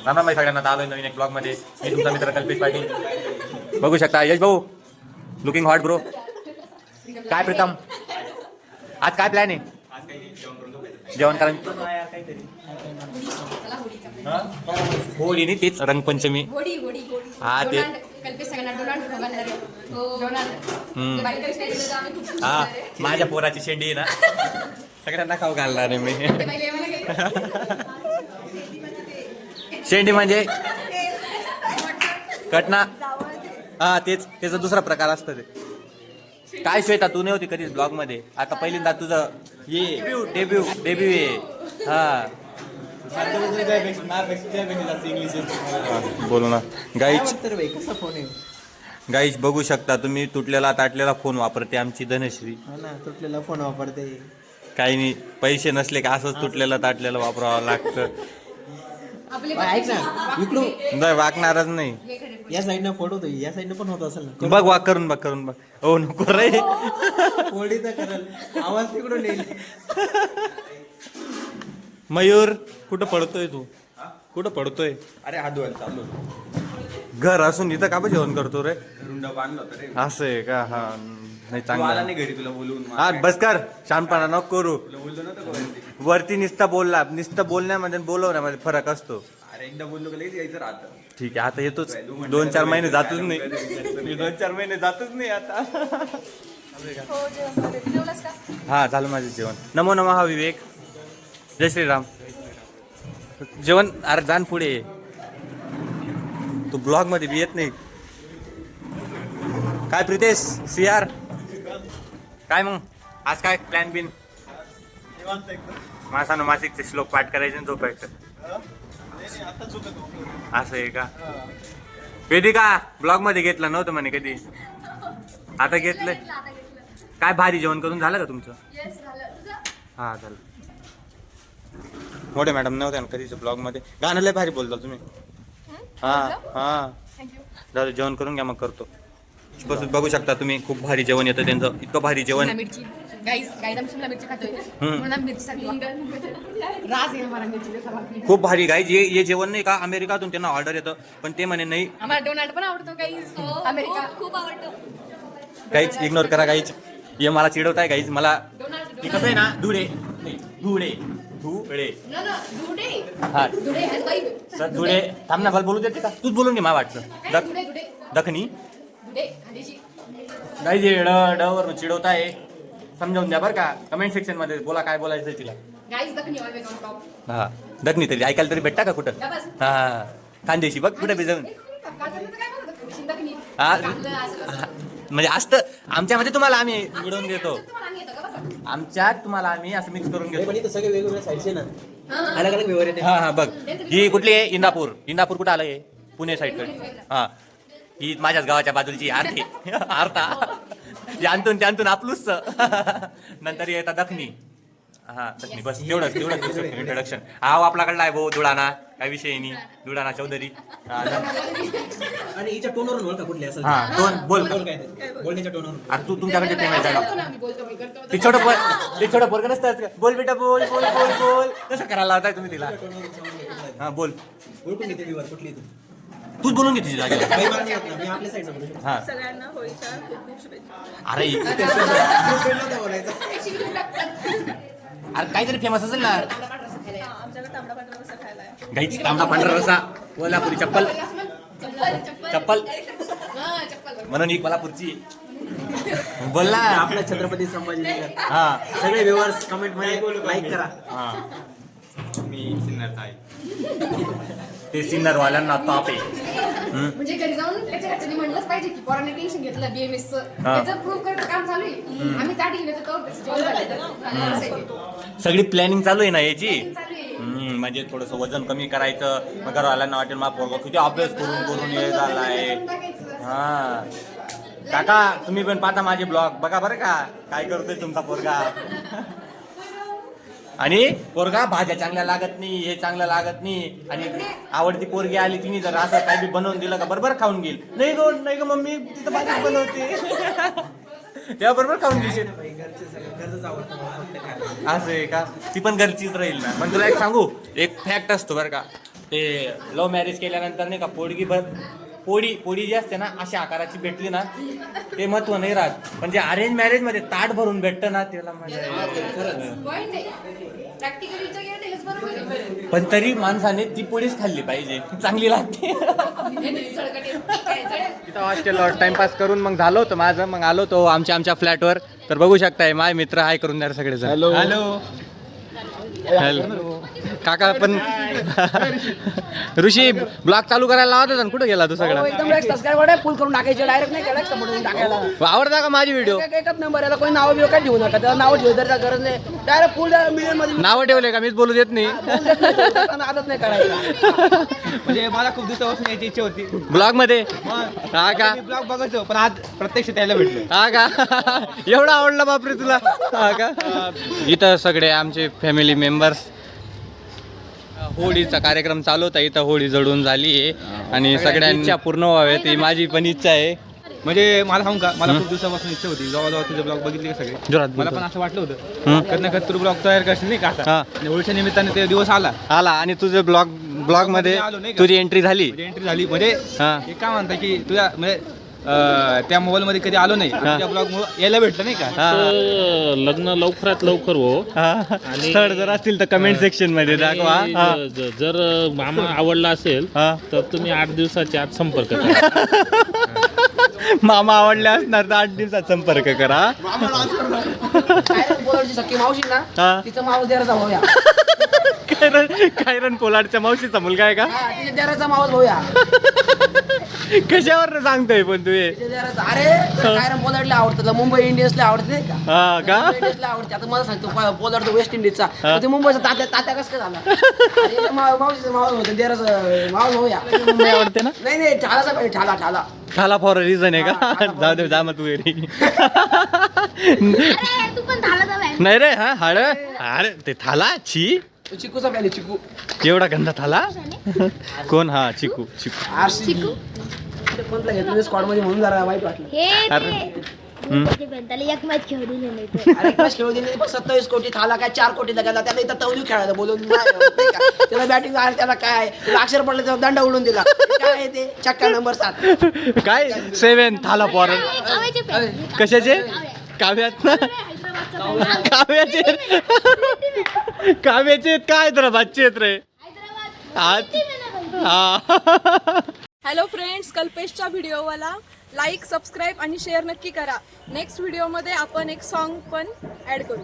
राम राम सगळ्यांना आलोय नवीन एक ब्लॉग मध्ये. मी तुमचा मित्र कल्पेश पाटील. बघू शकता यश भाऊ लुकिंग हॉट ब्रो. काय प्रीतम आज काय प्लॅन आहे? जेवण करा होळी नाही तेच रंगपंचमी. हा ते हा माझ्या पोराची शेंडी आहे ना सगळ्यांना खाऊ घालणार आहे मी. शेंडी म्हणजे कटना. हा तेच त्याचा दुसरा प्रकार असतो ते. काय श्वेता तू नाही होती कधीच ब्लॉग मध्ये, आता पहिल्यांदा तुझं ये डेब्यू आहे. हा बोलू ना गाईच बघू शकता तुम्ही तुटलेला ताटलेला फोन वापरते आमची धनश्री. तुटलेला फोन वापरते. काही नाही पैसे नसले का असंच तुटलेला ताटलेलं वापरावं लागतं. ऐक ना इकडून नाही वाकणारच नाही. या साईडनं फोटो होतो, या साईडनं पण होत असेल ना. बघ वाक करून बघ हो नको रे. फोडी तर करल आवाज तिकडून येईल. मयूर कुठं पडतोय तू? कुठं पडतोय? अरे हात धुवायला चाललो. घर असून इथं का जेवण करतो रे? रुंडा बांधला होता रे. असं आहे का? हा नाही तू आला चांगला. नाही घरी तुला बोलवून. हा बस कर शानपणा नको करू. तुला बोललो नव्हतं का वरती? वरती नुसतं बोलण्यामध्ये आणि बोलवण्यामध्ये फरक असतो. अरे एकदा बोललो का लगेच यायचं राहतं. ठीक आहे आता येतोच. 2-4 महिने जातच नाही. मी 2-4 महिने जातच नाही आता. हा झालं माझं जेवण. नमो नमः विवेक. जय श्रीराम. जेवण अरे जाण पुढे. तू ब्लॉग मध्ये बी येत नाही काय प्रितेश सीआर? काय मग आज काय प्लॅन बिन? मासानो मासिकचे श्लोक पाठ करायचे आणि झोपायचं असं आहे का? वेदिका ब्लॉग मध्ये घेतलं नव्हतं म्हणे कधी, आता घेतलंय. काय भारी जेवण करून झालं का तुमचं? हा झालं. मोठे मॅडम नव्हत्या ना कधीच ब्लॉग मध्ये. गाणं लय भारी बोलता तुम्ही. हा हा झालं जेवण करून घ्या मग करतो. बघू शकता तुम्ही खूप भारी जेवण येतं त्यांचं. इतकं भारी जेवण. खूप भारी गाईज. हे जेवण नाही का अमेरिकातून त्यांना ऑर्डर येतं पण ते म्हणे नाही आम्हाला डोनाल्ड पण आवडतो गाईज. अमेरिका खूप आवडतो. गाईज इग्नोर करा गाईज. हे मला चिडवताय गाईज. मला हे कसं आहे ना धुळे धुळे धुळे हा सर धुळे. थांब ना मला बोलू देते का? तूच बोलून घे मला वाटतं. दखनी गाईज हे ड वरून चिडवताय. समजावून द्या बरं का. कमेंट सेक्शन मध्ये बोला काय बोलायचं तिला. हा दखनी तरी ऐकायला तरी भेटता का कुठं? हा खानदेशी बघ कुठं भिजवून. हा म्हणजे असतं आमच्यामध्ये तुम्हाला आम्ही मिळवून घेतो. आमच्यात तुम्हाला आम्ही असं मिक्स करून घेतो. सगळे वेगवेगळ्या साईडचे ना अलग अलग व्यवहार येते. हा हा बघ ही कुठली आहे? इंदापूर. इंदापूर कुठं आलं हे? पुणे साईडकडे. हा ही माझ्याच गावाच्या बाजूची आरती आरता. आणतून त्यांतून आपलूच नंतर येतात दखनी. हा दखनी बस तेवढंच इंट्रोडक्शन. हा आपल्याकडला आहे भाऊ धुळाणा. काय विषय नाही. धुळाणा चौधरी. आणि हिच्या टोनवरून ओळखा कुठली असेल. हा टोन बोल बोलण्याच्या टोनवरून. अरे तू तुमच्याकडे ते छोटं पोरगं नसतं का? बोल बेटा बोल बोल बोल बोल कसं करायला लावताय तुम्ही तिला? हा बोल ओळखून घेते विवर कुठली तू. तूच बोलून घे तिची जागेवर. काही मागणी नाही आपला. मी आपल्या साईडनं बोलू शकतो. हा सगळ्यांना होळीच्या खूप खूप शुभेच्छा. अरे बोलायचं. अरे काहीतरी फेमस असेल ना. आमच्याकडे तांबडा पांढरा रस्सा खायला आहे. गाईची तांबडा पांढरा रसा. कोल्हापुरी चप्पल चप्पल म्हणून ही कोल्हापूरची. बोल ना. आपल्या छत्रपती संभाजीनगर. हा सगळे व्ह्यूअर्स कमेंट मध्ये लाईक करा. हा मी सिन्नरचा आहे. ते सिन्नरवाल्यांना ताप आहे. म्हणजे घरी जाऊन त्याच्या घरच्यांनी म्हणलंच पाहिजे की पोरांनी टेन्शन घेतलं BMS चं. त्याचं प्रूव्ह करत काम चालू आहे. आम्ही ताटी घेण्याचं तर जेवण झालं. सगळी प्लॅनिंग चालू आहे ना याची. चालू आहे. म्हणजे थोडंसं वजन कमी करायचं. मग घरवाल्यांना वाटेल मा पोरगा किती अभ्यास करून करून हे झालाय. हा काका तुम्ही पण पाहता माझे ब्लॉग बघा बरं का काय करतोय तुमचा पोरगा. आणि पोरगा भाज्या चांगल्या लागत नाही हे चांगलं लागत नाही. आणि आवडती पोरगी आली तिने जर असं काही बी बनवून दिलं का बरोबर खाऊन घेईल. नाही ग मम्मी तिथं भाजी बनवते तेव्हा बरोबर खाऊन घेशील. असं आहे का? ती पण घरचीच राहील ना. पण तुला एक सांगू एक फॅक्ट असतो बरं का. ते लव्ह मॅरेज केल्यानंतर नाही का पोळी जी असते ना अशा आकाराची भेटली ना ते महत्व नाही राहत. म्हणजे अरेंज मॅरेज मध्ये ताट भरून भेटतं ना त्याला मजा येते. पॉइंट आहे प्रॅक्टिकली विचार केला तर हेच बरोबर आहे. पण तरी माणसाने ती पोळीच खाल्ली पाहिजे, चांगली लागते. तिथं हॉस्टेलवर टाइमपास करून मग झालं होतं माझं. मग आलो तो आमच्या फ्लॅटवर. तर बघू शकताय माझे मित्र हाय करून द्या सगळे. हॅलो हॅलो काका पण ऋषी ब्लॉग चालू करायला लावत होता. कुठं गेला तू सगळा? एकदम सबस्क्राईब फुल करून टाकायचे डायरेक्ट नाही डायरेक्ट समोरून टाकायला. आवडता का माझी व्हिडिओ? एकच नंबर याला कोणी नाव बिव काय ठेवू नका. त्याला नाव ठेवू तर गरज नाही. डायरेक्ट फुल मिलियन मध्ये नावं ठेवले का? मीच बोलू देत नाही. आदत नाही करायचं. म्हणजे मला खूप दिवसापासून यायची इच्छा होती ब्लॉग मध्ये. हा का? ब्लॉग बघायचो, पण आज प्रत्यक्ष त्याला भेटलो. हा का? एवढा आवडला बापरे तुला? हा का? इथं सगळे आमचे फॅमिली मेंबर्स. होळीचा कार्यक्रम चालू होता इथं. होळी जळून झाली आहे आणि सगळ्यांची इच्छा पूर्ण व्हाव्यात ही माझी पण इच्छा आहे. म्हणजे मला सांगू का, मला खूप दिवसापासून इच्छा होती. जेव्हा तुझे ब्लॉग बघितले का सगळे, जोरात मला बोलतो. पण असं वाटलं होतं कधी ना कधी तू ब्लॉग तयार करशील नाही का आता. हा. आणि होळीच्या निमित्ताने ते दिवस आला. आणि तुझं ब्लॉग मध्ये आलो नाही का? तुझी एंट्री झाली. म्हणजे एंट्री झाली. म्हणजे हा. हे काय म्हणता की तुझ्या म्हणजे त्या मोबाईल मध्ये कधी आलो नाही. त्या ब्लॉग यायला भेटलं नाही का. तर लग्न लवकरात लवकर हो. स्थळ जर असतील तर कमेंट सेक्शन मध्ये दाखवा. हा. जर मामा आवडला असेल हा. तर तुम्ही 8 दिवसाच्या आत संपर्क करा. मामा आवडले असणार तर 8 दिवसात संपर्क करा. बोलायची सख्खी मावशी हा. ना तिचं मावस देराचा भाऊया. कायरन पोलाडच्या मावशीचा मुलगा आहे का? तिच्या देराचा मावस भाऊया. कशावर सांगतोय पण तू हे? तिच्या देराचा अरे कायरन पोलाडला आवडतं. मुंबई इंडियन्सला आवडते नाही का. हा का? मुंबई इंडियन्सला आवडते. आता मला सांगतो पोलाड तो वेस्ट इंडिजचा. पण ते मुंबईचा तात्या कसं काय झाला? अरे मावशीचा मावस होतं देराचा मावस भाऊया. मुंबई आवडते ना? नाही ठालाचा पाहिजे ठाला. ठाला फॉर अ रिझन आहे का? जाऊ दे, जा मग तू घरी. तू पण झाला झालाय. नाही रे. हा हाड अरे ते थाला छी. चिकूचा पाहिजे चिकू. एवढा गंधा थाला कोण? हा चिकू. चिकू कोणता घेतलं स्क्वॉड मध्ये म्हणून जरा वाईट वाटलं. त्याला एक मॅच खेळू दिली नाही तर. अरे एक मॅच खेळू दिली पण 27 कोटी थाला काय 4 कोटीला गेला. त्याला इथं तवली खेळायला बोलून नाही का? त्याला बॅटिंग आली त्याला काय अक्षर पडलं त्याला दंड उडून दिला. काय आहे ते चक्का नंबर 7 काय 7 थाला फॉर कशाचे? काव्यात ना? काव्याचे काय हैदराबादचे आहेत रे. हॅलो फ्रेंड्स, कल्पेशच्या व्हिडिओला लाईक, सबस्क्राईब आणि शेअर नक्की करा. नेक्स्ट व्हिडिओमध्ये आपण एक सॉन्ग पण ॲड करू.